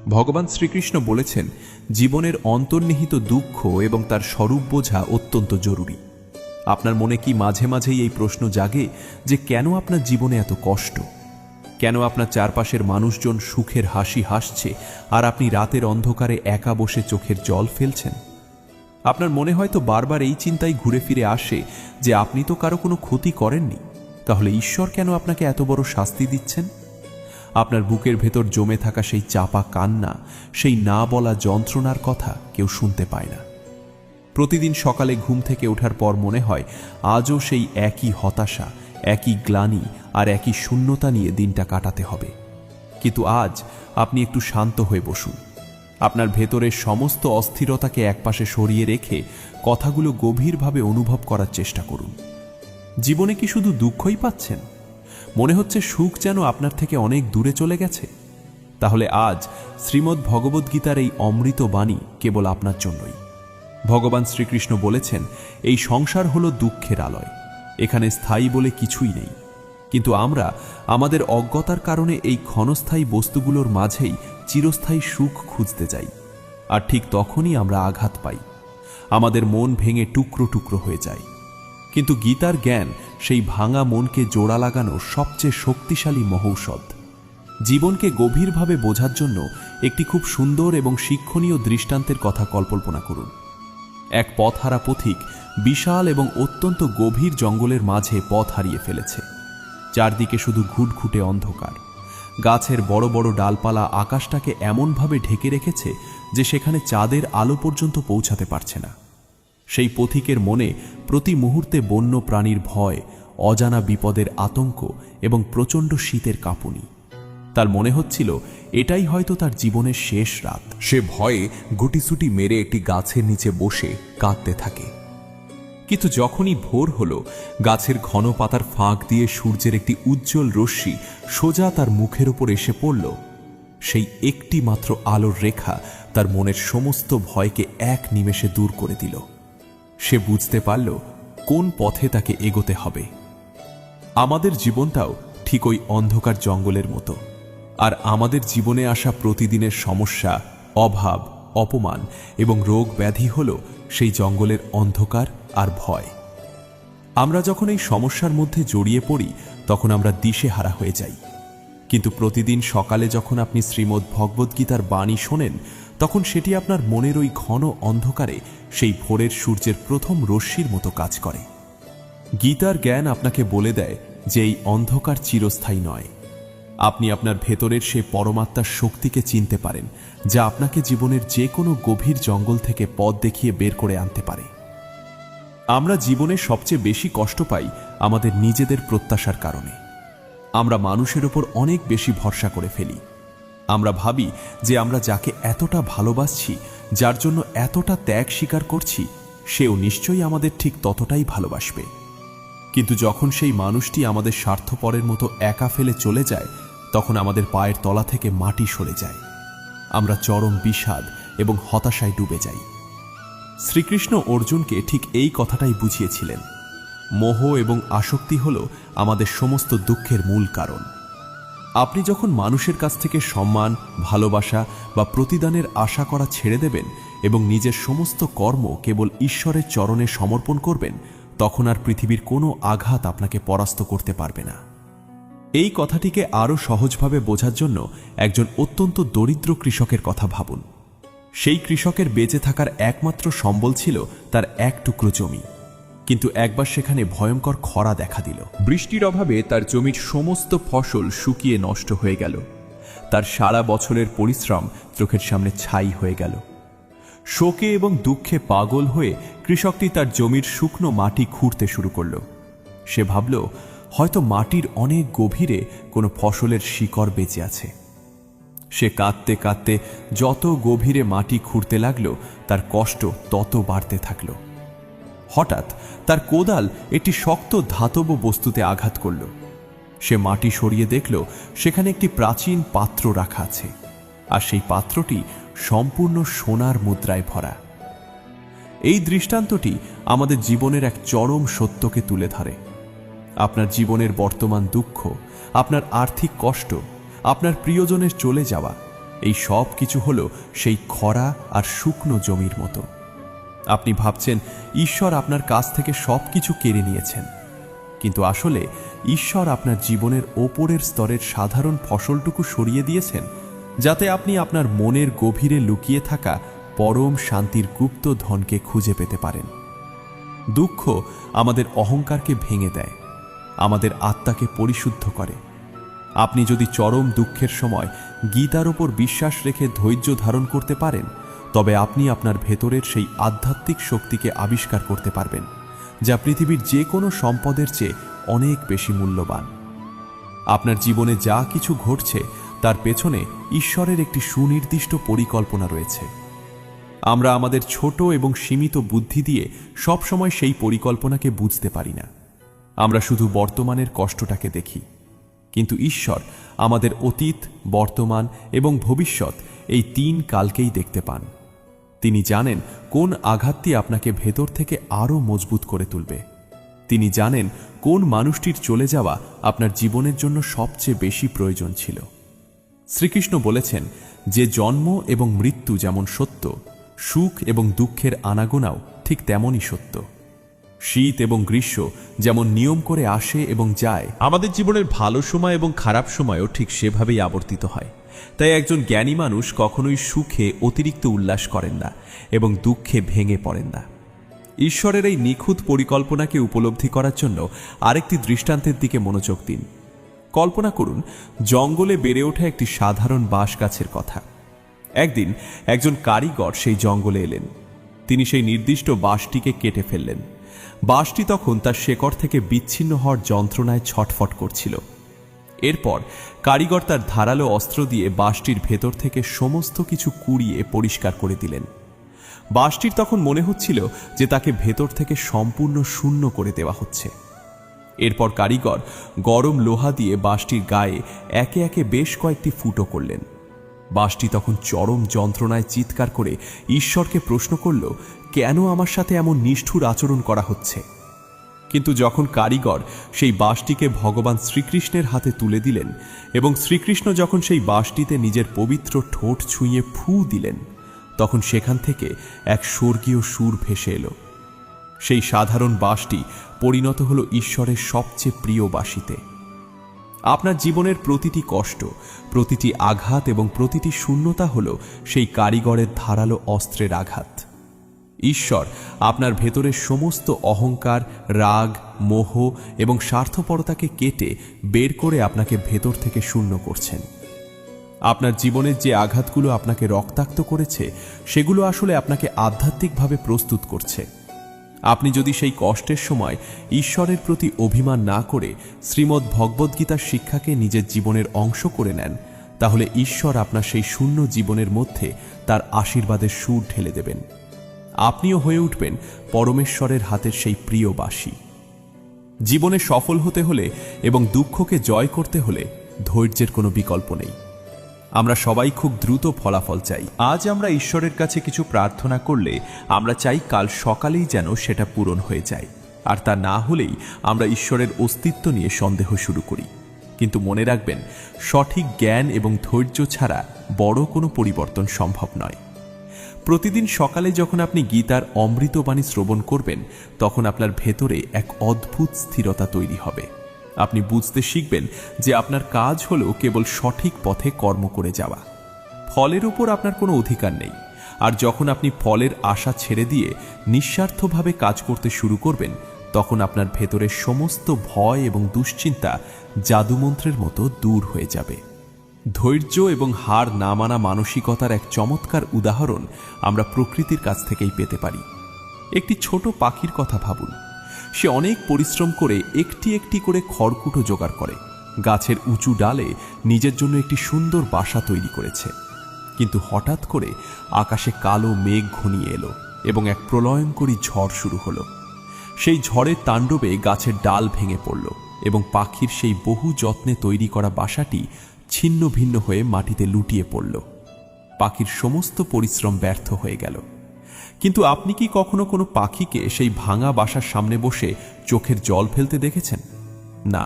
ভগবান শ্রীকৃষ্ণ বলেছেন, জীবনের অন্তর্নিহিত দুঃখ এবং তার স্বরূপ বোঝা অত্যন্ত জরুরি। আপনার মনে কি মাঝে মাঝেই এই প্রশ্ন জাগে যে কেন আপনার জীবনে এত কষ্ট? কেন আপনার চারপাশের মানুষজন সুখের হাসি হাসছে আর আপনি রাতের অন্ধকারে একা বসে চোখের জল ফেলছেন? আপনার মনে হয়তো বারবার এই চিন্তাই ঘুরে ফিরে আসে যে আপনি তো কারো কোনো ক্ষতি করেননি, তাহলে ঈশ্বর কেন আপনাকে এত বড় শাস্তি দিচ্ছেন? আপনার বুকের ভেতর জমে থাকা সেই চাপা কান্না, সেই না বলা যন্ত্রণার কথা কেউ শুনতে পায় না। প্রতিদিন সকালে ঘুম থেকে ওঠার পর মনে হয় আজও সেই একই হতাশা, একই গ্লানি আর একই শূন্যতা নিয়ে দিনটা কাটাতে হবে। কিন্তু আজ আপনি একটু শান্ত হয়ে বসুন। আপনার ভেতরের সমস্ত অস্থিরতাকে একপাশে সরিয়ে রেখে কথাগুলো গভীরভাবে অনুভব করার চেষ্টা করুন। জীবনে কি শুধু দুঃখই পাচ্ছেন? মনে হচ্ছে সুখ যেন আপনার থেকে অনেক দূরে চলে গেছে? তাহলে আজ শ্রীমদ্ ভগবদ্গীতার এই অমৃত বাণী কেবল আপনার জন্যই। ভগবান শ্রীকৃষ্ণ বলেছেন, এই সংসার হলো দুঃখের আলয়, এখানে স্থায়ী বলে কিছুই নেই। কিন্তু আমরা আমাদের অজ্ঞতার কারণে এই ক্ষণস্থায়ী বস্তুগুলোর মাঝেই চিরস্থায়ী সুখ খুঁজতে যাই। আর ঠিক তখনই আমরা আঘাত পাই, আমাদের মন ভেঙে টুকরো টুকরো হয়ে যায়। কিন্তু গীতার জ্ঞান সেই ভাঙা মনকে জোড়া লাগানোর সবচেয়ে শক্তিশালী মহৌষধ। জীবনকে গভীরভাবে বোঝার জন্য একটি খুব সুন্দর এবং শিক্ষণীয় দৃষ্টান্তের কথা কল্পনা করুন। এক পথহারা পথিক বিশাল এবং অত্যন্ত গভীর জঙ্গলের মাঝে পথ হারিয়ে ফেলেছে। চারদিকে শুধু ঘুটঘুটে অন্ধকার। গাছের বড় বড় ডালপালা আকাশটাকে এমনভাবে ঢেকে রেখেছে যে সেখানে চাঁদের আলো পর্যন্ত পৌঁছাতে পারছে না। সেই পথিকের মনে প্রতি মুহূর্তে বন্য প্রাণীর ভয়, অজানা বিপদের আতঙ্ক এবং প্রচণ্ড শীতের কাঁপুনি। তার মনে হচ্ছিল এটাই হয়তো তার জীবনের শেষ রাত। সে ভয়ে গুটিসুটি মেরে একটি গাছের নিচে বসে কাঁদতে থাকে। কিন্তু যখনই ভোর হলো, গাছের ঘন পাতার ফাঁক দিয়ে সূর্যের একটি উজ্জ্বল রশ্মি সোজা তার মুখের উপর এসে পড়ল, সেই একটি মাত্র আলোর রেখা তার মনের সমস্ত ভয়কে এক নিমেষে দূর করে দিল। সে বুঝতে পারল কোন পথে তাকে এগোতে হবে। আমাদের জীবনটাও ঠিক ওই অন্ধকার জঙ্গলের মতো। আর আমাদের জীবনে আসা প্রতিদিনের সমস্যা, অভাব, অপমান এবং রোগ ব্যাধি হল সেই জঙ্গলের অন্ধকার আর ভয়। আমরা যখন এই সমস্যার মধ্যে জড়িয়ে পড়ি তখন আমরা দিশেহারা হয়ে যাই। কিন্তু প্রতিদিন সকালে যখন আপনি শ্রীমদ্ ভগবদ্গীতার বাণী শোনেন, তখন সেটি আপনার মনের ওই ঘন অন্ধকারে সেই ভোরের সূর্যের প্রথম রশ্মির মতো কাজ করে। গীতার জ্ঞান আপনাকে বলে দেয় যে এই অন্ধকার চিরস্থায়ী নয়। আপনি আপনার ভেতরের সেই পরমাত্মার শক্তিকে চিনতে পারেন, যা আপনাকে জীবনের যে কোনো গভীর জঙ্গল থেকে পথ দেখিয়ে বের করে আনতে পারে। আমরা জীবনে সবচেয়ে বেশি কষ্ট পাই আমাদের নিজেদের প্রত্যাশার কারণে। আমরা মানুষের ওপর অনেক বেশি ভরসা করে ফেলি। আমরা ভাবি যে আমরা যাকে এতটা ভালোবাসছি, যার জন্য এতটা ত্যাগ স্বীকার করছি, সেও নিশ্চয়ই আমাদের ঠিক ততটাই ভালোবাসবে। কিন্তু যখন সেই মানুষটি আমাদের স্বার্থপরের মতো একা ফেলে চলে যায়, তখন আমাদের পায়ের তলা থেকে মাটি সরে যায়। আমরা চরম বিষাদ এবং হতাশায় ডুবে যাই। শ্রীকৃষ্ণ অর্জুনকে ঠিক এই কথাটাই বুঝিয়েছিলেন। মোহ এবং আসক্তি হল আমাদের সমস্ত দুঃখের মূল কারণ। আপনি যখন মানুষের কাছ থেকে সম্মান, ভালোবাসা বা প্রতিদানের আশা করা ছেড়ে দেবেন এবং নিজের সমস্ত কর্ম কেবল ঈশ্বরের চরণে সমর্পণ করবেন, তখন আর পৃথিবীর কোনো আঘাত আপনাকে পরাস্ত করতে পারবে না। এই কথাটিকে আরও সহজভাবে বোঝার জন্য একজন অত্যন্ত দরিদ্র কৃষকের কথা ভাবুন। সেই কৃষকের বেঁচে থাকার একমাত্র সম্বল ছিল তার এক টুকরো জমি। কিন্তু একবার সেখানে ভয়ঙ্কর খরা দেখা দিল। বৃষ্টির অভাবে তার জমির সমস্ত ফসল শুকিয়ে নষ্ট হয়ে গেল। তার সারা বছরের পরিশ্রম চোখের সামনে ছাই হয়ে গেল। শোকে এবং দুঃখে পাগল হয়ে কৃষকটি তার জমির শুকনো মাটি খুঁড়তে শুরু করল। সে ভাবল, হয়তো মাটির অনেক গভীরে কোনো ফসলের শিকড় বেঁচে আছে। সে কাঁদতে কাঁদতে যত গভীরে মাটি খুঁড়তে লাগল, তার কষ্ট তত বাড়তে থাকল। হঠাৎ তার কোদাল একটি শক্ত ধাতব বস্তুতে আঘাত করল। সে মাটি সরিয়ে দেখল সেখানে একটি প্রাচীন পাত্র রাখা আছে, আর সেই পাত্রটি সম্পূর্ণ সোনার মুদ্রায় ভরা। এই দৃষ্টান্তটি আমাদের জীবনের এক চরম সত্যকে তুলে ধরে। আপনার জীবনের বর্তমান দুঃখ, আপনার আর্থিক কষ্ট, আপনার প্রিয়জনের চলে যাওয়া এই সব কিছু হলো সেই খরা আর শুকনো জমির মতো। আপনি ভাবছেন ঈশ্বর আপনার কাছ থেকে সব কিছু কেড়ে নিয়েছেন, কিন্তু আসলে ঈশ্বর আপনার জীবনের ওপরের স্তরের সাধারণ ফসলটুকু সরিয়ে দিয়েছেন, যাতে আপনি আপনার মনের গভীরে লুকিয়ে থাকা পরম শান্তির গুপ্ত ধনকে খুঁজে পেতে পারেন। দুঃখ আমাদের অহংকারকে ভেঙে দেয়, আমাদের আত্মাকে পরিশুদ্ধ করে। আপনি যদি চরম দুঃখের সময় গীতার ওপর বিশ্বাস রেখে ধৈর্য ধারণ করতে পারেন, তবে আপনি আপনার ভেতরের সেই আধ্যাত্মিক শক্তিকে আবিষ্কার করতে পারবেন, যা পৃথিবীর যে কোনো সম্পদের চেয়ে অনেক বেশি মূল্যবান। আপনার জীবনে যা কিছু ঘটছে তার পেছনে ঈশ্বরের একটি সুনির্দিষ্ট পরিকল্পনা রয়েছে। আমরা আমাদের ছোট এবং সীমিত বুদ্ধি দিয়ে সবসময় সেই পরিকল্পনাকে বুঝতে পারি না। আমরা শুধু বর্তমানের কষ্টটাকে দেখি, কিন্তু ঈশ্বর আমাদের অতীত, বর্তমান এবং ভবিষ্যৎ এই 3 কালকেই দেখতে পান। তিনি জানেন কোন আঘাতটি আপনাকে ভেতর থেকে আরও মজবুত করে তুলবে। তিনি জানেন কোন মানুষটির চলে যাওয়া আপনার জীবনের জন্য সবচেয়ে বেশি প্রয়োজন ছিল। শ্রীকৃষ্ণ বলেছেন যে জন্ম এবং মৃত্যু যেমন সত্য, সুখ এবং দুঃখের আনাগোনাও ঠিক তেমনই সত্য। শীত এবং গ্রীষ্ম যেমন নিয়ম করে আসে এবং যায়, আমাদের জীবনের ভালো সময় এবং খারাপ সময়ও ঠিক সেভাবেই আবর্তিত হয়। তাই একজন জ্ঞানী মানুষ কখনোই সুখে অতিরিক্ত উল্লাস করেন না এবং দুঃখে ভেঙে পড়েন না। ঈশ্বরের এই নিখুঁত পরিকল্পনাকে উপলব্ধি করার জন্য আরেকটি দৃষ্টান্তের দিকে মনোযোগ দিন। কল্পনা করুন জঙ্গলে বেড়ে ওঠা একটি সাধারণ বাঁশ গাছের কথা। একদিন একজন কারিগর সেই জঙ্গলে এলেন। তিনি সেই নির্দিষ্ট বাঁশটিকে কেটে ফেললেন। বাঁশটি তখন তার শেকড় থেকে বিচ্ছিন্ন হওয়ার যন্ত্রণায় ছটফট করছিল। এরপর কারিগর তার ধারালো অস্ত্র দিয়ে বাঁশটির ভেতর থেকে সমস্ত কিছু কুড়িয়ে পরিষ্কার করে দিলেন। বাঁশটির তখন মনে হচ্ছিল যে তাকে ভেতর থেকে সম্পূর্ণ শূন্য করে দেওয়া হচ্ছে। এরপর কারিগর গরম লোহা দিয়ে বাঁশটির গায়ে একে একে বেশ কয়েকটি ফুটো করলেন। বাঁশটি তখন চরম যন্ত্রণায় চিৎকার করে ঈশ্বরকে প্রশ্ন করল, কেন আমার সাথে এমন নিষ্ঠুর আচরণ করা হচ্ছে? কিন্তু যখন কারিগর সেই বাঁশটিকে ভগবান শ্রীকৃষ্ণের হাতে তুলে দিলেন এবং শ্রীকৃষ্ণ যখন সেই বাঁশটিতে নিজের পবিত্র ঠোঁট ছুঁয়ে ফু দিলেন, তখন সেখান থেকে এক স্বর্গীয় সুর ভেসে এলো। সেই সাধারণ বাঁশটি পরিণত হলো ঈশ্বরের সবচেয়ে প্রিয় বাঁশিতে। আপনার জীবনের প্রতিটি কষ্ট, প্রতিটি আঘাত এবং প্রতিটি শূন্যতা হলো সেই কারিগরের ধারালো অস্ত্রের আঘাত। ঈশ্বর আপনার ভেতরের সমস্ত অহংকার, রাগ, মোহ এবং স্বার্থপরতাকে কেটে বের করে আপনাকে ভেতর থেকে শূন্য করছেন। আপনার জীবনের যে আঘাতগুলো আপনাকে রক্তাক্ত করেছে, সেগুলো আসলে আপনাকে আধ্যাত্মিকভাবে প্রস্তুত করছে। আপনি যদি সেই কষ্টের সময় ঈশ্বরের প্রতি অভিমান না করে শ্রীমদ্ ভগবদ্গীতার শিক্ষাকে নিজের জীবনের অংশ করে নেন, তাহলে ঈশ্বর আপনার সেই শূন্য জীবনের মধ্যে তার আশীর্বাদের সুর ঢেলে দেবেন। আপনিও হয়ে উঠবেন পরমেশ্বরের হাতের সেই প্রিয় বাঁশি। জীবনে সফল হতে হলে এবং দুঃখকে জয় করতে হলে ধৈর্যের কোনো বিকল্প নেই। আমরা সবাই খুব দ্রুত ফলাফল চাই। আজ আমরা ঈশ্বরের কাছে কিছু প্রার্থনা করলে আমরা চাই কাল সকালেই যেন সেটা পূরণ হয়ে যায়, আর তা না হলেই আমরা ঈশ্বরের অস্তিত্ব নিয়ে সন্দেহ শুরু করি। কিন্তু মনে রাখবেন, সঠিক জ্ঞান এবং ধৈর্য ছাড়া বড় কোনো পরিবর্তন সম্ভব নয়। প্রতিদিন সকালে যখন আপনি গীতার অমৃতবাণী শ্রবণ করবেন, তখন আপনার ভেতরে এক অদ্ভুত স্থিরতা তৈরি হবে। আপনি বুঝতে শিখবেন যে আপনার কাজ হলো কেবল সঠিক পথে কর্ম করে যাওয়া। ফলের উপর আপনার কোনো অধিকার নেই। আর যখন আপনি ফলের আশা ছেড়ে দিয়ে নিঃস্বার্থভাবে কাজ করতে শুরু করবেন, তখন আপনার ভেতরের সমস্ত ভয় এবং দুশ্চিন্তা জাদুমন্ত্রের মতো দূর হয়ে যাবে। ধৈর্য এবং হার না মানা মানসিকতার এক চমৎকার উদাহরণ আমরা প্রকৃতির কাছ থেকেই পেতে পারি। একটি ছোট পাখির কথা ভাবুন। সে অনেক পরিশ্রম করে একটি একটি করে খড়কুটো জোগাড় করে গাছের উঁচু ডালে নিজের জন্য একটি সুন্দর বাসা তৈরি করেছে। কিন্তু হঠাৎ করে আকাশে কালো মেঘ ঘনিয়ে এলো এবং এক প্রলয়ঙ্করী ঝড় শুরু হলো। সেই ঝড়ের তাণ্ডবে গাছের ডাল ভেঙে পড়ল এবং পাখির সেই বহু যত্নে তৈরি করা বাসাটি ছিন্ন ভিন্ন হয়ে মাটিতে লুটিয়ে পড়ল। পাখির সমস্ত পরিশ্রম ব্যর্থ হয়ে গেল। কিন্তু আপনি কি কখনো কোনো পাখিকে সেই ভাঙা বাসার সামনে বসে চোখের জল ফেলতে দেখেছেন? না।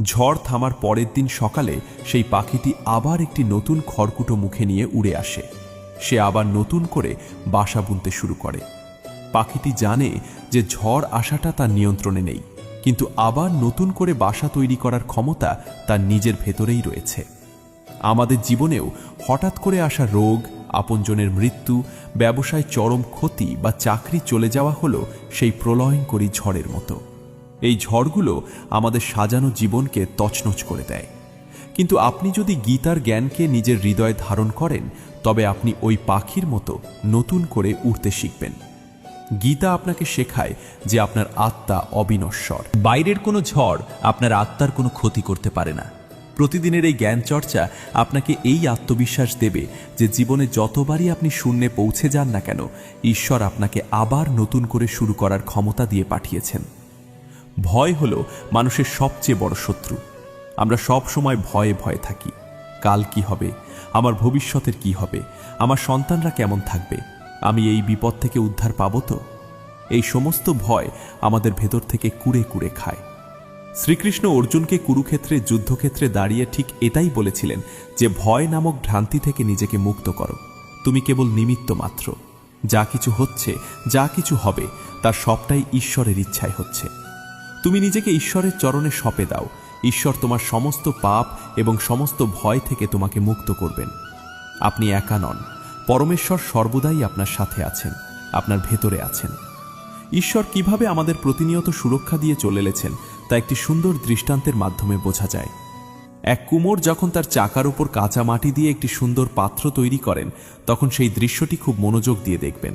ঝড় থামার পরের দিন সকালে সেই পাখিটি আবার একটি নতুন খড়কুটো মুখে নিয়ে উড়ে আসে। সে আবার নতুন করে বাসা বুনতে শুরু করে। পাখিটি জানে যে ঝড় আসাটা তার নিয়ন্ত্রণে নেই, কিন্তু আবার নতুন করে বাসা তৈরি করার ক্ষমতা তার নিজের ভেতরেই রয়েছে। আমাদের জীবনেও হঠাৎ করে আসা রোগ, আপনজনের মৃত্যু, ব্যবসায় চরম ক্ষতি বা চাকরি চলে যাওয়া হলো সেই প্রলয়ঙ্করী ঝড়ের মতো। এই ঝড়গুলো আমাদের সাজানো জীবনকে তছনছ করে দেয়। কিন্তু আপনি যদি গীতার জ্ঞানকে নিজের হৃদয়ে ধারণ করেন, তবে আপনি ওই পাখির মতো নতুন করে উড়তে শিখবেন। গীতা আপনাকে শেখায় যে আপনার আত্মা অবিনশ্বর। বাইরের কোনো ঝড় আপনার আত্মার কোনো ক্ষতি করতে পারে না। প্রতিদিনের এই জ্ঞান চর্চা আপনাকে এই আত্মবিশ্বাস দেবে যে জীবনে যতবারই আপনি শূন্যে পৌঁছে যান না কেন, ঈশ্বর আপনাকে আবার নতুন করে শুরু করার ক্ষমতা দিয়ে পাঠিয়েছেন। ভয় হলো মানুষের সবচেয়ে বড় শত্রু। আমরা সব সময় ভয়ে ভয়ে থাকি। কাল কি হবে, আমার ভবিষ্যতের কি হবে, আমার সন্তানরা কেমন থাকবে, আমি এই বিপদ থেকে উদ্ধার পাব তো? এই সমস্ত ভয় আমাদের ভেতর থেকে কুড়ে কুড়ে খায়। শ্রীকৃষ্ণ অর্জুনকে কুরুক্ষেত্রে যুদ্ধক্ষেত্রে দাঁড়িয়ে ঠিক এটাই বলেছিলেন যে ভয় নামক ভ্রান্তি থেকে নিজেকে মুক্ত করো। তুমি কেবল নিমিত্ত মাত্র। যা কিছু হচ্ছে, যা কিছু হবে, তার সবটাই ঈশ্বরের ইচ্ছায় হচ্ছে। তুমি নিজেকে ঈশ্বরের চরণে সঁপে দাও। ঈশ্বর তোমার সমস্ত পাপ এবং সমস্ত ভয় থেকে তোমাকে মুক্ত করবেন। আপনি একা নন। পরমেশ্বর সর্বদাই আপনার সাথে আছেন, আপনার ভেতরে আছেন। ঈশ্বর কিভাবে আমাদের প্রতিনিয়ত সুরক্ষা দিয়ে চলেছেন তা একটি সুন্দর দৃষ্টান্তের মাধ্যমে বোঝা যায়। এক কুমোর যখন তার চাকার উপর কাঁচা মাটি দিয়ে একটি সুন্দর পাত্র তৈরি করেন, তখন সেই দৃশ্যটি খুব মনোযোগ দিয়ে দেখবেন।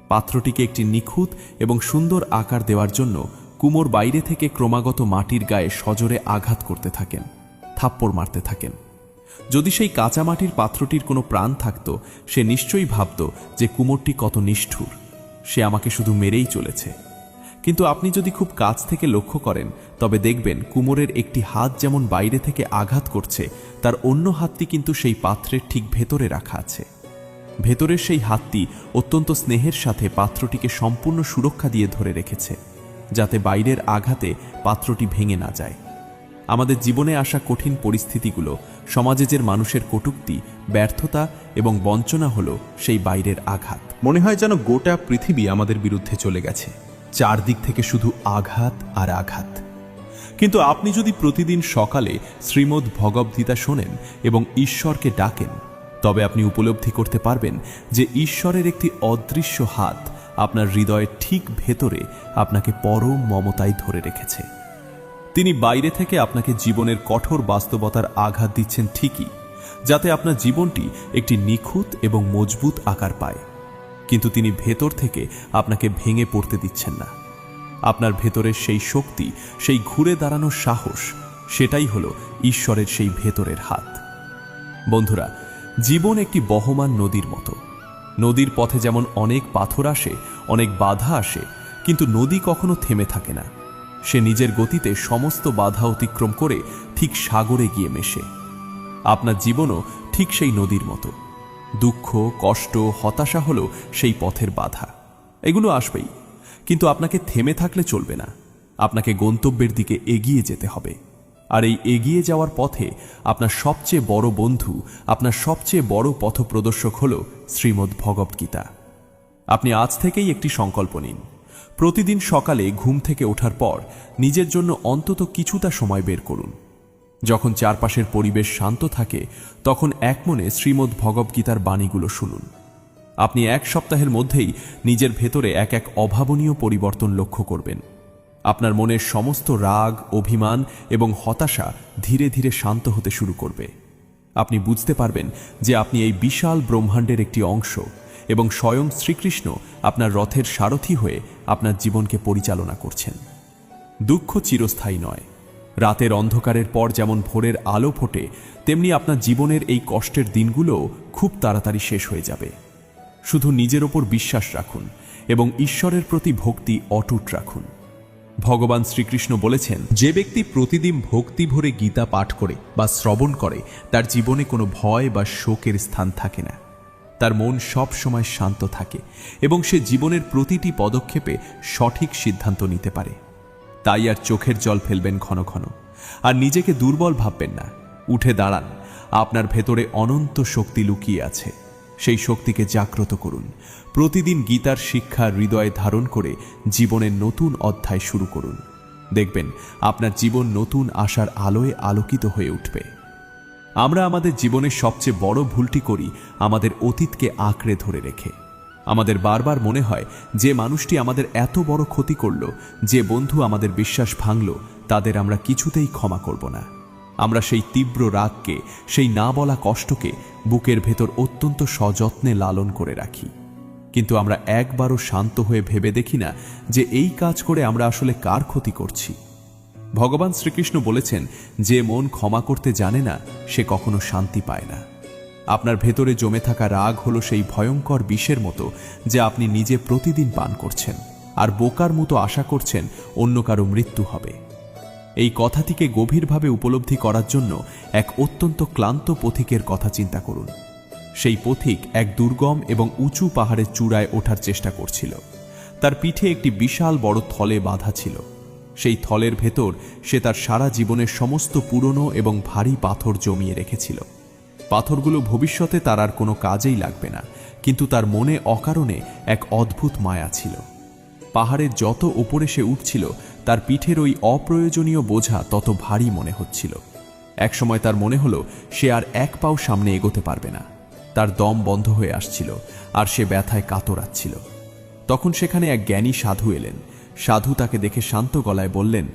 পাত্রটিকে একটি নিখুঁত এবং সুন্দর আকার দেওয়ার জন্য কুমোর বাইরে থেকে ক্রমাগত মাটির গায়ে সজোরে আঘাত করতে থাকেন, থাপ্পড় মারতে থাকেন। যদি সেই কাঁচা মাটির পাত্রটির কোনো প্রাণ থাকত, সে নিশ্চয়ই ভাবত যে কুমোরটি কত নিষ্ঠুর, সে আমাকে শুধু মেরেই চলেছে। কিন্তু আপনি যদি খুব কাছ থেকে লক্ষ্য করেন, তবে দেখবেন কুমোরের একটি হাত যেমন বাইরে থেকে আঘাত করছে, তার অন্য হাতটি কিন্তু সেই পাত্রের ঠিক ভেতরে রাখা আছে। ভেতরের সেই হাতটি অত্যন্ত স্নেহের সাথে পাত্রটিকে সম্পূর্ণ সুরক্ষা দিয়ে ধরে রেখেছে, যাতে বাইরের আঘাতে পাত্রটি ভেঙে না যায়। আমাদের জীবনে আসা কঠিন পরিস্থিতিগুলো, সমাজে যে মানুষের কটূক্তি, ব্যর্থতা এবং বঞ্চনা হলো সেই বাইরের আঘাত। মনে হয় যেন গোটা পৃথিবী আমাদের বিরুদ্ধে চলে গেছে। চারদিক থেকে শুধু আঘাত আর আঘাত। কিন্তু আপনি যদি প্রতিদিন সকালে শ্রীমদ্ ভগবদ্গীতা শোনেন এবং ঈশ্বরকে ডাকেন, তবে আপনি উপলব্ধি করতে পারবেন যে ঈশ্বরের একটি অদৃশ্য হাত আপনার হৃদয়ের ঠিক ভেতরে আপনাকে পরম মমতায় ধরে রেখেছে। তিনি বাইরে থেকে আপনাকে জীবনের কঠোর বাস্তবতার আঘাত দিচ্ছেন ঠিকই, যাতে আপনার জীবনটি একটি নিখুঁত এবং মজবুত আকার পায়, কিন্তু তিনি ভেতর থেকে আপনাকে ভেঙে পড়তে দিচ্ছেন না। আপনার ভেতরের সেই শক্তি, সেই ঘুরে দাঁড়ানোর সাহস, সেটাই হলো ঈশ্বরের সেই ভেতরের হাত। বন্ধুরা, জীবন একটি বহমান নদীর মতো। নদীর পথে যেমন অনেক পাথর আসে, অনেক বাধা আসে, কিন্তু নদী কখনো থেমে থাকে না। সে নিজের গতিতে সমস্ত বাধা অতিক্রম করে ঠিক সাগরে গিয়ে মেশে। আপনার জীবনও ঠিক সেই নদীর মতো। দুঃখ, কষ্ট, হতাশা হলো সেই পথের বাধা। এগুলো আসবেই, কিন্তু আপনাকে থেমে থাকলে চলবে না। আপনাকে গন্তব্যের দিকে এগিয়ে যেতে হবে। আর এই এগিয়ে যাওয়ার পথে আপনার সবচেয়ে বড় বন্ধু, আপনার সবচেয়ে বড় পথপ্রদর্শক হল শ্রীমদ্ ভগবদ্গীতা। আপনি আজ থেকেই একটি সংকল্প নিন। প্রতিদিন সকালে ঘুম থেকে ওঠার পর নিজের জন্য অন্তত কিছুটা সময় বের করুন। যখন চারপাশের পরিবেশ শান্ত থাকে, তখন একমনে শ্রীমদ্ ভগবদ্গীতার বাণীগুলো শুনুন। আপনি এক সপ্তাহের মধ্যেই নিজের ভেতরে এক এক অভাবনীয় পরিবর্তন লক্ষ্য করবেন। আপনার মনের সমস্ত রাগ, অভিমান এবং হতাশা ধীরে ধীরে শান্ত হতে শুরু করবে। আপনি বুঝতে পারবেন যে আপনি এই বিশাল ব্রহ্মাণ্ডের একটি অংশ এবং স্বয়ং শ্রীকৃষ্ণ আপনার রথের সারথি হয়ে আপনার জীবনকে পরিচালনা করছেন। দুঃখ চিরস্থায়ী নয়। রাতের অন্ধকারের পর যেমন ভোরের আলো ফোটে, তেমনি আপনার জীবনের এই কষ্টের দিনগুলোও খুব তাড়াতাড়ি শেষ হয়ে যাবে। শুধু নিজের ওপর বিশ্বাস রাখুন এবং ঈশ্বরের প্রতি ভক্তি অটুট রাখুন। ভগবান শ্রীকৃষ্ণ বলেছেন, যে ব্যক্তি প্রতিদিন ভক্তি ভরে গীতা পাঠ করে বা শ্রবণ করে, তার জীবনে কোনো ভয় বা শোকের স্থান থাকে না। তার মন সব সময় শান্ত থাকে এবং সে জীবনের প্রতিটি পদক্ষেপে সঠিক সিদ্ধান্ত নিতে পারে। তাই আর চোখের জল ফেলবেন ঘন ঘন, আর নিজেকে দুর্বল ভাববেন না। উঠে দাঁড়ান। আপনার ভেতরে অনন্ত শক্তি লুকিয়ে আছে। সেই শক্তিকে জাগ্রত করুন। প্রতিদিন গীতার শিক্ষা হৃদয়ে ধারণ করে জীবনের নতুন অধ্যায় শুরু করুন। দেখবেন আপনার জীবন নতুন আশার আলোয় আলোকিত হয়ে উঠবে। আমরা আমাদের জীবনের সবচেয়ে বড় ভুলটি করি আমাদের অতীতকে আঁকড়ে ধরে রেখে। আমাদের বারবার মনে হয় যে মানুষটি আমাদের এত বড় ক্ষতি করল, যে বন্ধু আমাদের বিশ্বাস ভাঙল, তাদের আমরা কিছুতেই ক্ষমা করব না। আমরা সেই তীব্র রাগকে, সেই না বলা কষ্টকে বুকের ভেতর অত্যন্ত সযত্নে লালন করে রাখি। কিন্তু আমরা একবারও শান্ত হয়ে ভেবে দেখি না যে এই কাজ করে আমরা আসলে কার ক্ষতি করছি। ভগবান শ্রীকৃষ্ণ বলেছেন, যে মন ক্ষমা করতে জানে না সে কখনো শান্তি পায় না। আপনার ভেতরে জমে থাকা রাগ হলো সেই ভয়ঙ্কর বিষের মতো যা আপনি নিজে প্রতিদিন পান করছেন, আর বোকার মতো আশা করছেন অন্য কারো মৃত্যু হবে। এই কথাটিকে গভীরভাবে উপলব্ধি করার জন্য এক অত্যন্ত ক্লান্ত পথিকের কথা চিন্তা করুন। সেই পথিক এক দুর্গম এবং উঁচু পাহাড়ের চূড়ায় ওঠার চেষ্টা করছিল। তার পিঠে একটি বিশাল বড় থলে বাঁধা ছিল। সেই থলের ভেতর সে তার সারা জীবনের সমস্ত পুরনো এবং ভারী পাথর জমিয়ে রেখেছিল। পাথরগুলো ভবিষ্যতে তার আর কোনো কাজেই লাগবে না, কিন্তু তার মনে অকারণে এক অদ্ভুত মায়া ছিল। পাহাড়ের যত ওপরে সে উঠছিল, তার পিঠের ওই অপ্রয়োজনীয় বোঝা তত ভারী মনে হচ্ছিল। একসময় তার মনে হলো সে আর এক পাও সামনে এগোতে পারবে না। তার দম বন্ধ হয়ে আসছিল, আর সে ব্যথায় কাতরাচ্ছিল। তখন সেখানে এক জ্ঞানী সাধু এলেন। সাধু তাকে দেখে শান্ত গলায় বললেন,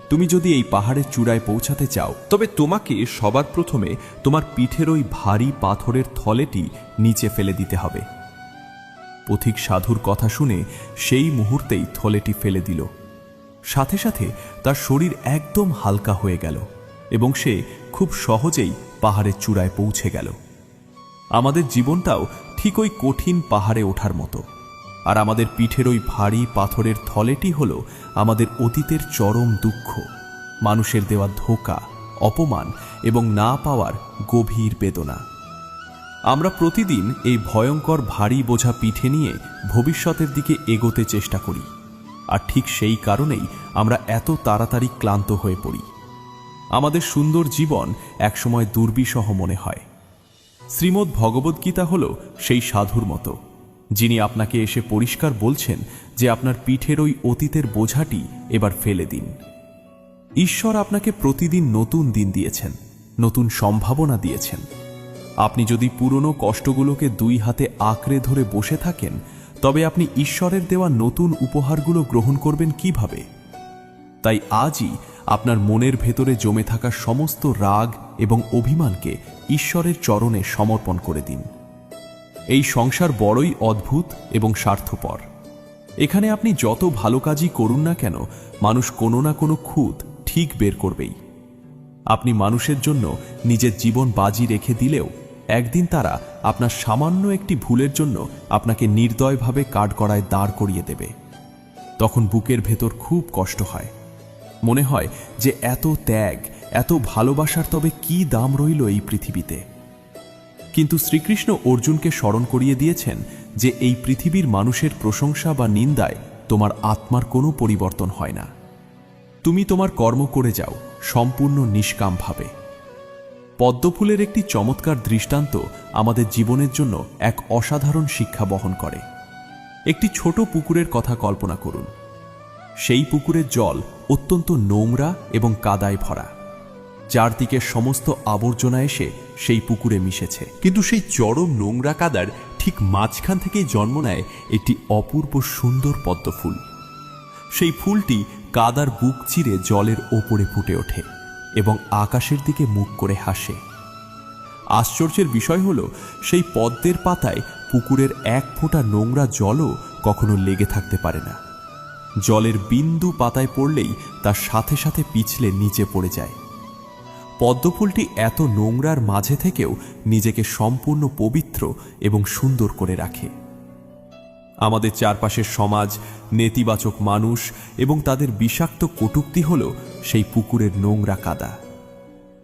তুমি যদি এই পাহাড়ের চূড়ায় পৌঁছাতে চাও, তবে তোমাকে সবার প্রথমে তোমার পিঠের ওই ভারী পাথরের থলেটি নিচে ফেলে দিতে হবে। পথিক সাধুর কথা শুনে সেই মুহূর্তেই থলেটি ফেলে দিল। সাথে সাথে তার শরীর একদম হালকা হয়ে গেল এবং সে খুব সহজেই পাহাড়ের চূড়ায় পৌঁছে গেল। আমাদের জীবনটাও ঠিক ওই কঠিন পাহাড়ে ওঠার মতো, আর আমাদের পিঠের ওই ভারী পাথরের থলেটি হল আমাদের অতীতের চরম দুঃখ, মানুষের দেওয়া ধোঁকা, অপমান এবং না পাওয়ার গভীর বেদনা। আমরা প্রতিদিন এই ভয়ঙ্কর ভারী বোঝা পিঠে নিয়ে ভবিষ্যতের দিকে এগোতে চেষ্টা করি, আর ঠিক সেই কারণেই আমরা এত তাড়াতাড়ি ক্লান্ত হয়ে পড়ি। আমাদের সুন্দর জীবন একসময় দুর্বিষহ মনে হয়। শ্রীমদ্ ভগবদ্গীতা হল সেই সাধুর মতো, যিনি আপনাকে এসে পরিষ্কার বলছেন যে আপনার পিঠের ওই অতীতের বোঝাটি এবার ফেলে দিন। ঈশ্বর আপনাকে প্রতিদিন নতুন দিন দিয়েছেন, নতুন সম্ভাবনা দিয়েছেন। আপনি যদি পুরনো কষ্টগুলোকে দুই হাতে আঁকড়ে ধরে বসে থাকেন, তবে আপনি ঈশ্বরের দেওয়া নতুন উপহারগুলো গ্রহণ করবেন কিভাবে? তাই আজই আপনার মনের ভেতরে জমে থাকা সমস্ত রাগ এবং অভিমানকে ঈশ্বরের চরণে সমর্পণ করে দিন। এই সংসার বড়ই অদ্ভুত এবং স্বার্থপর। এখানে আপনি যত ভালো কাজই করুন না কেন, মানুষ কোনো না কোনো খুঁত ঠিক বের করবেই। আপনি মানুষের জন্য নিজের জীবন বাজি রেখে দিলেও একদিন তারা আপনার সামান্য একটি ভুলের জন্য আপনাকে নির্দয়ভাবে কাঠগড়ায় দাঁড় করিয়ে দেবে। তখন বুকের ভেতর খুব কষ্ট হয়। মনে হয় যে এত ত্যাগ, এত ভালোবাসার তবে কি দাম রইল এই পৃথিবীতে। কিন্তু শ্রীকৃষ্ণ অর্জুনকে স্মরণ করিয়ে দিয়েছেন যে এই পৃথিবীর মানুষের প্রশংসা বা নিন্দায় তোমার আত্মার কোনো পরিবর্তন হয় না। তুমি তোমার কর্ম করে যাও সম্পূর্ণ নিষ্কামভাবে। পদ্মফুলের একটি চমৎকার দৃষ্টান্ত আমাদের জীবনের জন্য এক অসাধারণ শিক্ষা বহন করে। একটি ছোট পুকুরের কথা কল্পনা করুন। সেই পুকুরের জল অত্যন্ত নোংরা এবং কাদায় ভরা। চারদিকে সমস্ত আবর্জনা এসে সেই পুকুরে মিশেছে, কিন্তু সেই চরম নোংরা কাদার ঠিক মাঝখান থেকেই জন্ম নেয় একটি অপূর্ব সুন্দর পদ্মফুল। সেই ফুলটি কাদার বুক চিরে জলের ওপরে ফুটে ওঠে এবং আকাশের দিকে মুখ করে হাসে। আশ্চর্যের বিষয় হল, সেই পদ্মের পাতায় পুকুরের এক ফোঁটা নোংরা জলও কখনো লেগে থাকতে পারে না। জলের বিন্দু পাতায় পড়লেই তার সাথে সাথে পিছলে নিচে পড়ে যায়। পদ্মফুলটি এত নোংরার মাঝে থেকেও নিজেকে সম্পূর্ণ পবিত্র এবং সুন্দর করে রাখে। আমাদের চারপাশের সমাজ, নেতিবাচক মানুষ এবং তাদের বিষাক্ত কটূক্তি হল সেই পুকুরের নোংরা কাদা।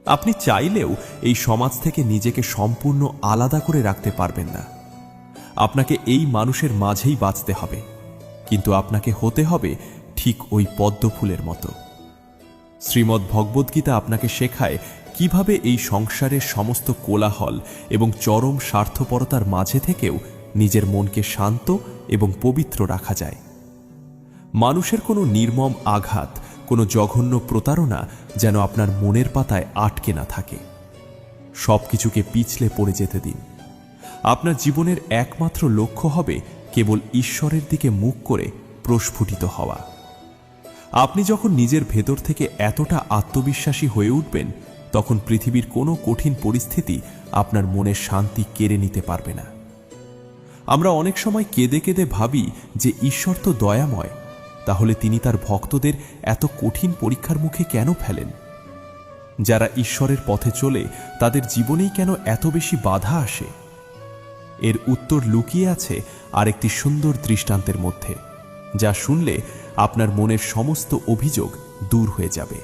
আপনি চাইলেও এই সমাজ থেকে নিজেকে সম্পূর্ণ আলাদা করে রাখতে পারবেন না। আপনাকে এই মানুষের মাঝেই বাঁচতে হবে, কিন্তু আপনাকে হতে হবে ঠিক ওই পদ্মফুলের মতো। শ্রীমদ্ ভগবদ্গীতা আপনাকে শেখায় কিভাবে এই সংসারের সমস্ত কোলাহল এবং চরম স্বার্থপরতার মাঝে থেকেও নিজের মনকে শান্ত এবং পবিত্র রাখা যায়। মানুষের কোনো নির্মম আঘাত, কোনো জঘন্য প্রতারণা যেন আপনার মনের পাতায় আটকে না থাকে। সবকিছুকে পিছলে পড়ে যেতে দিন। আপনার জীবনের একমাত্র লক্ষ্য হবে কেবল ঈশ্বরের দিকে মুখ করে প্রস্ফুটিত হওয়া। আপনি যখন নিজের ভেতর থেকে এতটা আত্মবিশ্বাসী হয়ে উঠবেন, তখন পৃথিবীর কোনো কঠিন পরিস্থিতি আপনার মনের শান্তি কেড়ে নিতে পারবে না। আমরা অনেক সময় কেঁদে কেঁদে ভাবি যে ঈশ্বর তো দয়াময়, তাহলে তিনি তার ভক্তদের এত কঠিন পরীক্ষার মুখে কেন ফেলেন? যারা ঈশ্বরের পথে চলে তাদের জীবনেই কেন এত বেশি বাধা আসে? এর উত্তর লুকিয়ে আছে আরেকটি সুন্দর দৃষ্টান্তের মধ্যে, যা শুনলে আপনার মনের সমস্ত অভিযোগ দূর হয়ে যাবে।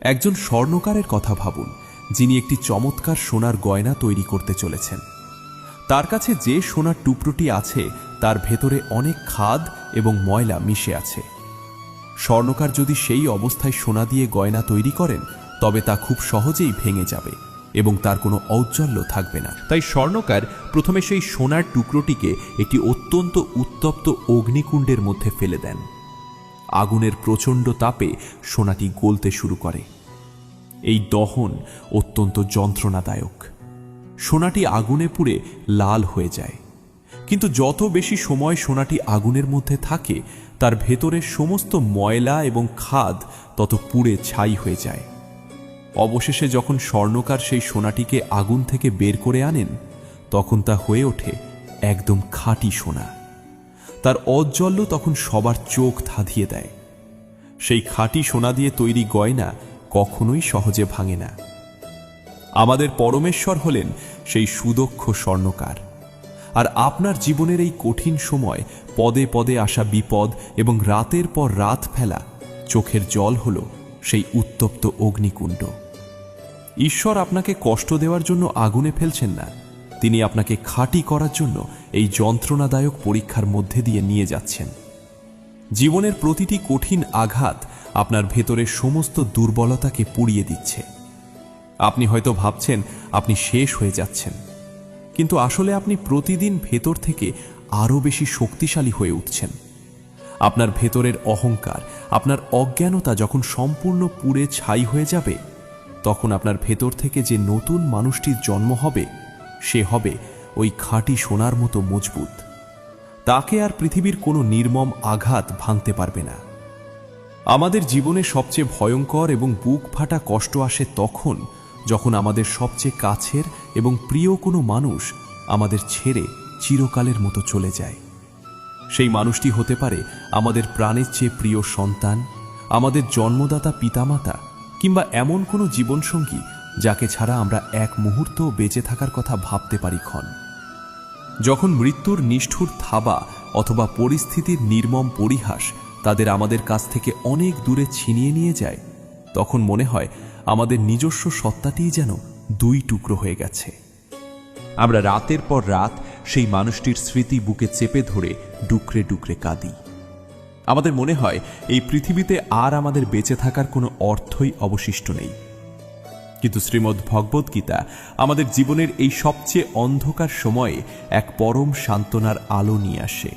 একজন স্বর্ণকারের কথা ভাবুন, যিনি একটি চমৎকার সোনার গয়না তৈরি করতে চলেছেন। তার কাছে যে সোনার টুকরোটি আছে তার ভেতরে অনেক খাদ এবং ময়লা মিশে আছে। স্বর্ণকার যদি সেই অবস্থায় সোনা দিয়ে গয়না তৈরি করেন, তবে তা খুব সহজেই ভেঙে যাবে এবং তার কোনো ঔজ্জ্বল্য থাকবে না। তাই স্বর্ণকার প্রথমে সেই সোনার টুকরোটিকে একটি অত্যন্ত উত্তপ্ত অগ্নিকুণ্ডের মধ্যে ফেলে দেন। আগুনের প্রচণ্ড তাপে সোনাটি গলতে শুরু করে। এই দহন অত্যন্ত যন্ত্রণাদায়ক। সোনাটি আগুনে পুড়ে লাল হয়ে যায়। কিন্তু যত বেশি সময় সোনাটি আগুনের মধ্যে থাকে, তার ভেতরের সমস্ত ময়লা এবং খাদ তত পুড়ে ছাই হয়ে যায়। অবশেষে যখন স্বর্ণকার সেই সোনাটিকে আগুন থেকে বের করে আনেন, তখন তা হয়ে ওঠে একদম খাঁটি সোনা। তার ঔজ্জ্বল্য তখন সবার চোখ ধাঁধিয়ে দেয়। সেই খাঁটি সোনা দিয়ে তৈরি গয়না কখনোই সহজে ভাঙে না। আমাদের পরমেশ্বর হলেন সেই সুদক্ষ স্বর্ণকার। আর আপনার জীবনের এই কঠিন সময় পদে পদে আসা বিপদ এবং রাতের পর রাত ফেলা চোখের জল হল সেই উত্তপ্ত অগ্নিকুণ্ড। ঈশ্বর আপনাকে কষ্ট দেওয়ার জন্য আগুনে ফেলছেন না, তিনি আপনাকে খাঁটি করার জন্য এই যন্ত্রণাদায়ক পরীক্ষার মধ্যে দিয়ে নিয়ে যাচ্ছেন। জীবনের প্রতিটি কঠিন আঘাত আপনার ভেতরের সমস্ত দুর্বলতাকে পুড়িয়ে দিচ্ছে। আপনি হয়তো ভাবছেন আপনি শেষ হয়ে যাচ্ছেন, কিন্তু আসলে আপনি প্রতিদিন ভেতর থেকে আরও বেশি শক্তিশালী হয়ে উঠছেন। আপনার ভেতরের অহংকার, আপনার অজ্ঞানতা যখন সম্পূর্ণ পুড়ে ছাই হয়ে যাবে, তখন আপনার ভেতর থেকে যে নতুন মানুষটির জন্ম হবে, সে হবে ওই খাঁটি সোনার মতো মজবুত। তাকে আর পৃথিবীর কোনো নির্মম আঘাত ভাঙতে পারবে না। আমাদের জীবনে সবচেয়ে ভয়ঙ্কর এবং বুক ফাটা কষ্ট আসে তখন, যখন আমাদের সবচেয়ে কাছের এবং প্রিয় কোনো মানুষ আমাদের ছেড়ে চিরকালের মতো চলে যায়। সেই মানুষটি হতে পারে আমাদের প্রাণের চেয়ে প্রিয় সন্তান, আমাদের জন্মদাতা পিতামাতা, কিংবা এমন কোনো জীবনসঙ্গী যাকে ছাড়া আমরা এক মুহূর্তও বেঁচে থাকার কথা ভাবতে পারি ক্ষণ। যখন মৃত্যুর নিষ্ঠুর থাবা অথবা পরিস্থিতির নির্মম পরিহাস তাদের আমাদের কাছ থেকে অনেক দূরে ছিনিয়ে নিয়ে যায়, তখন মনে হয় আমাদের নিজস্ব সত্তাটিই যেন দুই টুকরো হয়ে গেছে। আমরা রাতের পর রাত সেই মানুষটির স্মৃতি বুকে চেপে ধরে ডুকরে ডুকরে কাঁদি। আমাদের মনে হয় এই পৃথিবীতে আর আমাদের বেঁচে থাকার কোনো অর্থই অবশিষ্ট নেই। কিন্তু শ্রীমদ্ ভগবদ্গীতা আমাদের জীবনের এই সবচেয়ে অন্ধকার সময়ে এক পরম সান্ত্বনার আলো নিয়ে আসে।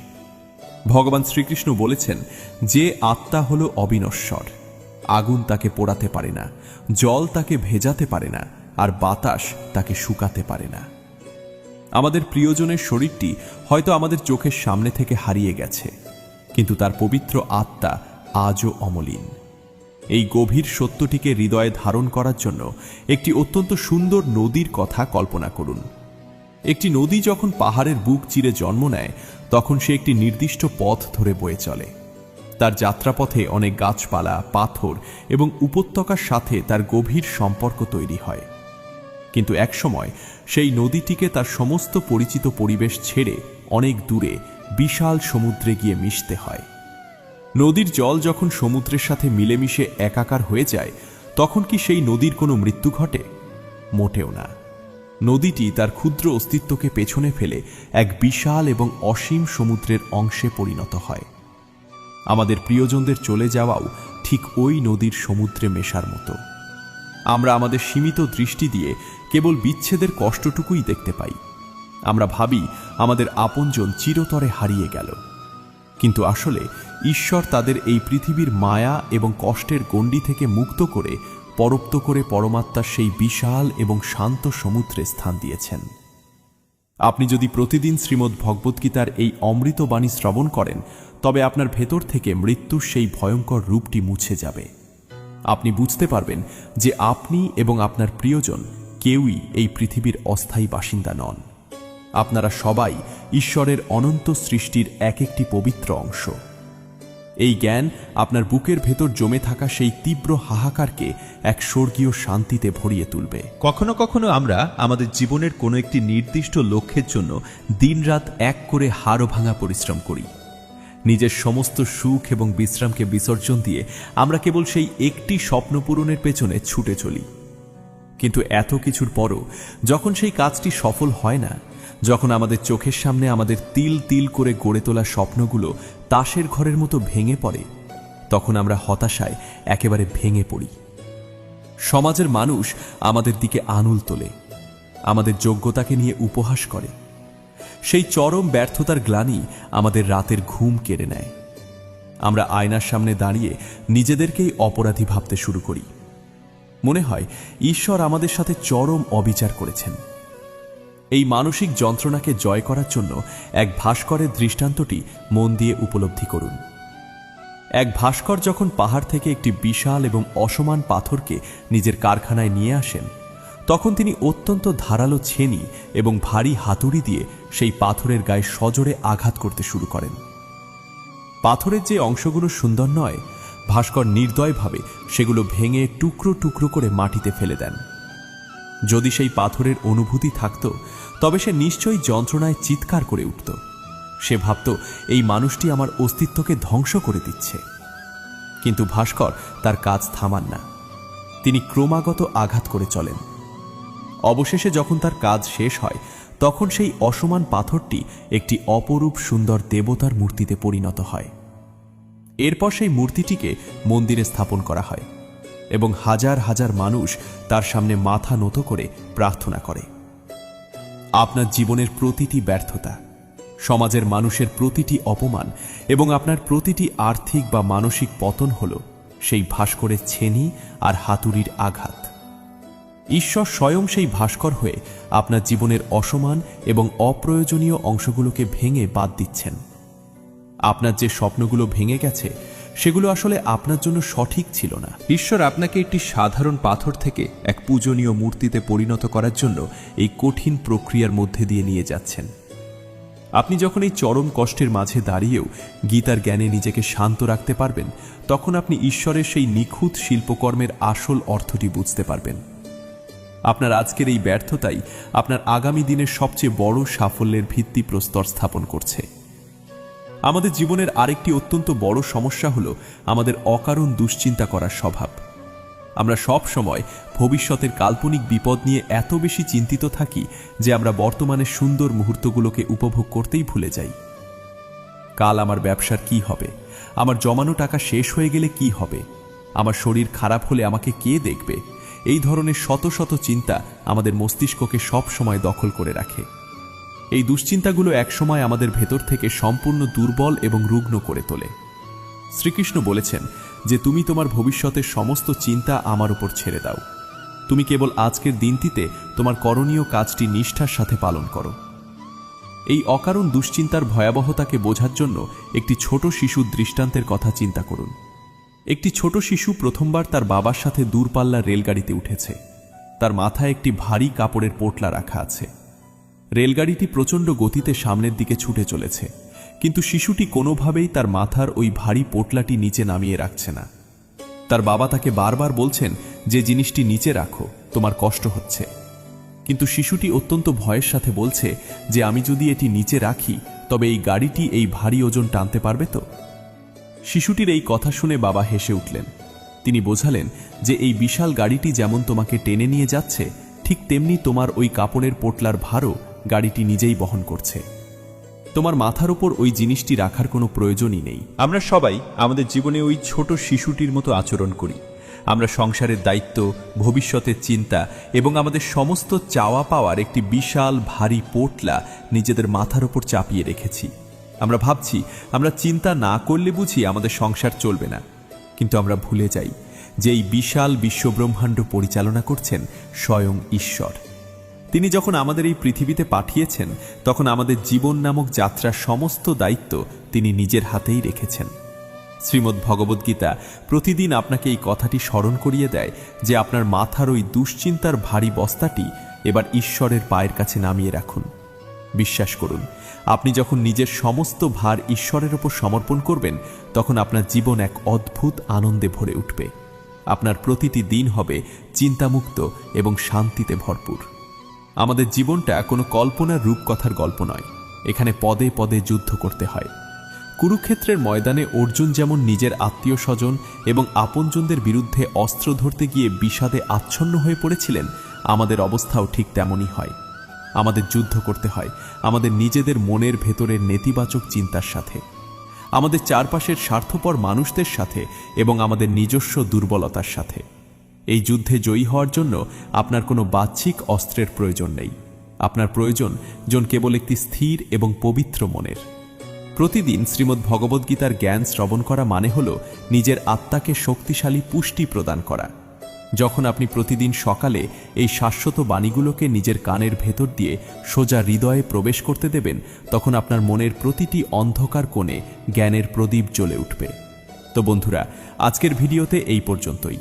ভগবান শ্রীকৃষ্ণ বলেছেন, যে আত্মা হল অবিনশ্বর, আগুন তাকে পোড়াতে পারে না, জল তাকে ভেজাতে পারে না, আর বাতাস তাকে শুকাতে পারে না। আমাদের প্রিয়জনের শরীরটি হয়তো আমাদের চোখের সামনে থেকে হারিয়ে গেছে, কিন্তু তার পবিত্র আত্মা আজও অমলিন। এই গভীর সত্যটিকে হৃদয়ে ধারণ করার জন্য একটি অত্যন্ত সুন্দর নদীর কথা কল্পনা করুন। একটি নদী যখন পাহাড়ের বুক চিরে জন্ম নেয়, তখন সে একটি নির্দিষ্ট পথ ধরে বয়ে চলে। তার যাত্রাপথে অনেক গাছপালা, পাথর এবং উপত্যকার সাথে তার গভীর সম্পর্ক তৈরি হয়। কিন্তু একসময় সেই নদীটিকে তার সমস্ত পরিচিত পরিবেশ ছেড়ে অনেক দূরে বিশাল সমুদ্রে গিয়ে মিশতে হয়। নদীর জল যখন সমুদ্রের সাথে মিলেমিশে একাকার হয়ে যায়, তখন কি সেই নদীর কোনো মৃত্যু ঘটে? মোটেও না। নদীটি তার ক্ষুদ্র অস্তিত্বকে পেছনে ফেলে এক বিশাল এবং অসীম সমুদ্রের অংশে পরিণত হয়। আমাদের প্রিয়জনদের চলে যাওয়াও ঠিক ওই নদীর সমুদ্রে মেশার মতো। আমরা আমাদের সীমিত দৃষ্টি দিয়ে কেবল বিচ্ছেদের কষ্টটুকুই দেখতে পাই। আমরা ভাবি আমাদের আপনজন চিরতরে হারিয়ে গেল, কিন্তু আসলে ঈশ্বর তাদের এই পৃথিবীর মায়া এবং কষ্টের গণ্ডি থেকে মুক্ত করে পরোক্ত করে পরমাত্মার সেই বিশাল এবং শান্ত সমুদ্রে স্থান দিয়েছেন। আপনি যদি প্রতিদিন শ্রীমদ্ ভগবদ্গীতার এই অমৃত বাণী শ্রবণ করেন, তবে আপনার ভেতর থেকে মৃত্যুর সেই ভয়ঙ্কর রূপটি মুছে যাবে। আপনি বুঝতে পারবেন যে আপনি এবং আপনার প্রিয়জন কেউই এই পৃথিবীর অস্থায়ী বাসিন্দা নন। আপনারা সবাই ঈশ্বরের অনন্ত সৃষ্টির এক একটি পবিত্র অংশ। এই জ্ঞান আপনার বুকের ভেতর জমে থাকা সেই তীব্র হাহাকারকে এক স্বর্গীয় শান্তিতে ভরিয়ে তুলবে। কখনো কখনো আমরা আমাদের জীবনের কোনো একটি নির্দিষ্ট লক্ষ্যের জন্য দিনরাত এক করে হাড় ভাঙা পরিশ্রম করি। নিজের সমস্ত সুখ এবং বিশ্রামকে বিসর্জন দিয়ে আমরা কেবল সেই একটি স্বপ্ন পূরণের পেছনে ছুটে চলি। কিন্তু এত কিছুর পরও যখন সেই কাজটি সফল হয় না, যখন আমাদের চোখের সামনে আমাদের তিল তিল করে গড়ে তোলা স্বপ্নগুলো তাসের ঘরের মতো ভেঙে পড়ে, তখন আমরা হতাশায় একেবারে ভেঙে পড়ি। সমাজের মানুষ আমাদের দিকে আঙুল তোলে, আমাদের যোগ্যতাকে নিয়ে উপহাস করে। সেই চরম ব্যর্থতার গ্লানি আমাদের রাতের ঘুম কেড়ে নেয়। আমরা আয়নার সামনে দাঁড়িয়ে নিজেদেরকেই অপরাধী ভাবতে শুরু করি। মনে হয় ঈশ্বর আমাদের সাথে চরম অবিচার করেছেন। এই মানসিক যন্ত্রণাকে জয় করার জন্য এক ভাস্করের দৃষ্টান্তটি মন দিয়ে উপলব্ধি করুন। এক ভাস্কর যখন পাহাড় থেকে একটি বিশাল এবং অসমান পাথরকে নিজের কারখানায় নিয়ে আসেন, তখন তিনি অত্যন্ত ধারালো ছেনি এবং ভারী হাতুড়ি দিয়ে সেই পাথরের গায়ে সজোরে আঘাত করতে শুরু করেন। পাথরের যে অংশগুলো সুন্দর নয়, ভাস্কর নির্দয়ভাবে সেগুলো ভেঙে টুকরো টুকরো করে মাটিতে ফেলে দেন। যদি সেই পাথরের অনুভূতি থাকত, তবে সে নিশ্চয়ই যন্ত্রণায় চিৎকার করে উঠত। সে ভাবত, এই মানুষটি আমার অস্তিত্বকে ধ্বংস করে দিচ্ছে। কিন্তু ভাস্কর তার কাজ থামান না। তিনি ক্রমাগত আঘাত করে চলেন। অবশেষে যখন তার কাজ শেষ হয়, তখন সেই অসমান পাথরটি একটি অপরূপ সুন্দর দেবতার মূর্তিতে পরিণত হয়। এরপর সেই মূর্তিটিকে মন্দিরে স্থাপন করা হয় এবং হাজার হাজার মানুষ তার সামনে মাথা নত করে প্রার্থনা করে। আপনার জীবনের প্রতিটি ব্যর্থতা, সমাজের মানুষের প্রতিটি অপমান এবং আপনার প্রতিটি আর্থিক বা মানসিক পতন হল সেই ভাস্করের ছেনি আর হাতুড়ির আঘাত। ঈশ্বর স্বয়ং সেই ভাস্কর হয়ে আপনার জীবনের অসমান এবং অপ্রয়োজনীয় অংশগুলোকে ভেঙে বাদ দিচ্ছেন। আপনার যে স্বপ্নগুলো ভেঙে গেছে, সেগুলো আসলে আপনার জন্য সঠিক ছিল না। ঈশ্বর আপনাকে একটি সাধারণ পাথর থেকে এক পূজনীয় মূর্তিতে পরিণত করার জন্য এই কঠিন প্রক্রিয়ার মধ্যে দিয়ে নিয়ে যাচ্ছেন। আপনি যখন এই চরম কষ্টের মাঝে দাঁড়িয়েও গীতার জ্ঞানে নিজেকে শান্ত রাখতে পারবেন, তখন আপনি ঈশ্বরের সেই নিখুঁত শিল্পকর্মের আসল অর্থটি বুঝতে পারবেন। আপনার আজকের এই ব্যর্থতাই আপনার আগামী দিনের সবচেয়ে বড় সাফল্যের ভিত্তিপ্রস্তর স্থাপন করছে। আমাদের জীবনের আরেকটি অত্যন্ত বড় সমস্যা হল আমাদের অকারণ দুশ্চিন্তা করার স্বভাব। আমরা সব সময় ভবিষ্যতের কাল্পনিক বিপদ নিয়ে এত বেশি চিন্তিত থাকি যে আমরা বর্তমানের সুন্দর মুহূর্তগুলোকে উপভোগ করতেই ভুলে যাই। কাল আমার ব্যবসার কি হবে, আমার জমানো টাকা শেষ হয়ে গেলে কি হবে, আমার শরীর খারাপ হলে আমাকে কে দেখবে, এই ধরনের শত শত চিন্তা আমাদের মস্তিষ্ককে সব সময় দখল করে রাখে। এই দুশ্চিন্তাগুলো একসময় আমাদের ভেতর থেকে সম্পূর্ণ দুর্বল এবং রুগ্ন করে তোলে। শ্রীকৃষ্ণ বলেছেন যে তুমি তোমার ভবিষ্যতের সমস্ত চিন্তা আমার উপর ছেড়ে দাও। তুমি কেবল আজকের দিনটিতে তোমার করণীয় কাজটি নিষ্ঠার সাথে পালন করো। এই অকারণ দুশ্চিন্তার ভয়াবহতাকে বোঝার জন্য একটি ছোট শিশুর দৃষ্টান্তের কথা চিন্তা করুন। একটি ছোট শিশু প্রথমবার তার বাবার সাথে দূরপাল্লার রেলগাড়িতে উঠেছে। তার মাথায় একটি ভারী কাপড়ের পোটলা রাখা আছে। রেলগাড়িটি প্রচণ্ড গতিতে সামনের দিকে ছুটে চলেছে, কিন্তু শিশুটি কোনোভাবেই তার মাথার ওই ভারী পোটলাটি নিচে নামিয়ে রাখছে না। তার বাবা তাকে বারবার বলছেন যে জিনিসটি নিচে রাখো, তোমার কষ্ট হচ্ছে। কিন্তু শিশুটি অত্যন্ত ভয়ের সাথে বলছে যে আমি যদি এটি নিচে রাখি, তবে এই গাড়িটি এই ভারী ওজন টানতে পারবে তো? শিশুটির এই কথা শুনে বাবা হেসে উঠলেন। তিনি বোঝালেন যে এই বিশাল গাড়িটি যেমন তোমাকে টেনে নিয়ে যাচ্ছে, ঠিক তেমনি তোমার ওই কাপড়ের পোটলার ভারও গাড়িটি নিজেই বহন করছে। তোমার মাথার উপর ওই জিনিসটি রাখার কোনো প্রয়োজনই নেই। আমরা সবাই আমাদের জীবনে ওই ছোট শিশুটির মতো আচরণ করি। আমরা সংসারের দায়িত্ব, ভবিষ্যতের চিন্তা এবং আমাদের সমস্ত চাওয়া পাওয়ার একটি বিশাল ভারী পোটলা নিজেদের মাথার উপর চাপিয়ে রেখেছি। আমরা ভাবছি আমরা চিন্তা না করলে বুঝি আমাদের সংসার চলবে না, কিন্তু আমরা ভুলে যাই যে এই বিশাল বিশ্বব্রহ্মাণ্ড পরিচালনা করছেন স্বয়ং ঈশ্বর। তিনি যখন আমাদের এই পৃথিবীতে পাঠিয়েছেন তখন আমাদের জীবন নামক যাত্রার সমস্ত দায়িত্ব তিনি নিজের হাতেই রেখেছেন। শ্রীমদ্ ভগবদ্গীতা প্রতিদিন আপনাকে এই কথাটি স্মরণ করিয়ে দেয় যে আপনার মাথার ওই দুশ্চিন্তার ভারী বস্তাটি এবার ঈশ্বরের পায়ের কাছে নামিয়ে রাখুন। বিশ্বাস করুন, আপনি যখন নিজের সমস্ত ভার ঈশ্বরের ওপর সমর্পণ করবেন তখন আপনার জীবন এক অদ্ভুত আনন্দে ভরে উঠবে। আপনার প্রতিটি দিন হবে চিন্তামুক্ত এবং শান্তিতে ভরপুর। আমাদের জীবনটা কোনো কল্পনার রূপকথার গল্প নয়। এখানে পদে পদে যুদ্ধ করতে হয়। কুরুক্ষেত্রের ময়দানে অর্জুন যেমন নিজের আত্মীয় স্বজন এবং আপনজনদের বিরুদ্ধে অস্ত্র ধরতে গিয়ে বিষাদে আচ্ছন্ন হয়ে পড়েছিলেন, আমাদের অবস্থাও ঠিক তেমনই হয়। আমাদের যুদ্ধ করতে হয় আমাদের নিজেদের মনের ভেতরের নেতিবাচক চিন্তার সাথে, আমাদের চারপাশের স্বার্থপর মানুষদের সাথে এবং আমাদের নিজস্ব দুর্বলতার সাথে। এই যুদ্ধে জয়ী হওয়ার জন্য আপনার কোনো বাহ্যিক অস্ত্রের প্রয়োজন নেই। আপনার প্রয়োজন কেবল একটি স্থির এবং পবিত্র মনের। প্রতিদিন শ্রীমদ্ ভগবদ্গীতার জ্ঞান শ্রবণ করা মানে হল নিজের আত্মাকে শক্তিশালী পুষ্টি প্রদান করা। যখন আপনি প্রতিদিন সকালে এই শাশ্বত বাণীগুলোকে নিজের কানের ভেতর দিয়ে সোজা হৃদয়ে প্রবেশ করতে দেবেন, তখন আপনার মনের প্রতিটি অন্ধকার কোণে জ্ঞানের প্রদীপ জ্বলে উঠবে। তো বন্ধুরা, আজকের ভিডিওতে এই পর্যন্তই।